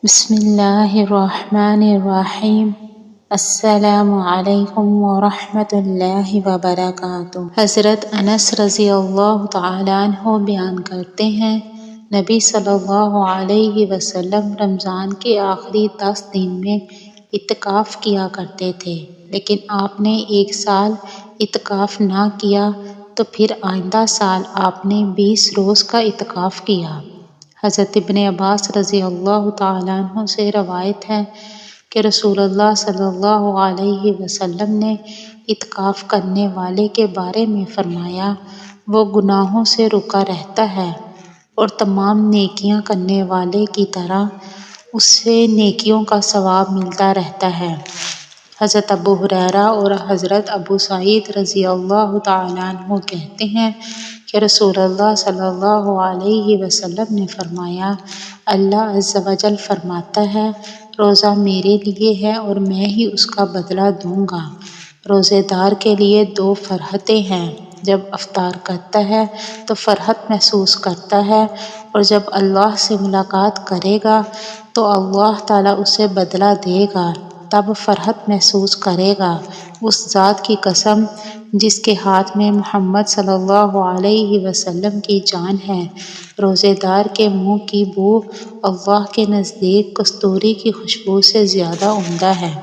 بسم اللہ الرحمن الرحیم۔ السلام علیکم ورحمۃ اللہ وبرکاتہ۔ حضرت انس رضی اللہ تعالیٰ عنہ بیان کرتے ہیں، نبی صلی اللہ علیہ وسلم رمضان کے آخری 10 دن میں اعتکاف کیا کرتے تھے، لیکن آپ نے ایک سال اعتکاف نہ کیا تو پھر آئندہ سال آپ نے 20 روز کا اعتکاف کیا۔ حضرت ابن عباس رضی اللہ تعالیٰ عنہ سے روایت ہے کہ رسول اللہ صلی اللہ علیہ وسلم نے اعتکاف کرنے والے کے بارے میں فرمایا، وہ گناہوں سے رکا رہتا ہے اور تمام نیکیاں کرنے والے کی طرح اسے نیکیوں کا ثواب ملتا رہتا ہے۔ حضرت ابو ہریرہ اور حضرت ابو سعید رضی اللہ تعالیٰ عنہ کہتے ہیں کہ رسول اللہ صلی اللہ علیہ وسلم نے فرمایا، اللہ عز و جل فرماتا ہے، روزہ میرے لیے ہے اور میں ہی اس کا بدلہ دوں گا۔ روزے دار کے لیے 2 فرحتیں ہیں، جب افطار کرتا ہے تو فرحت محسوس کرتا ہے، اور جب اللہ سے ملاقات کرے گا تو اللہ تعالیٰ اسے بدلہ دے گا، تب فرحت محسوس کرے گا۔ اس ذات کی قسم جس کے ہاتھ میں محمد صلی اللہ علیہ وسلم کی جان ہے، روزے دار کے منہ کی بو اللہ کے نزدیک کستوری کی خوشبو سے زیادہ عمدہ ہے۔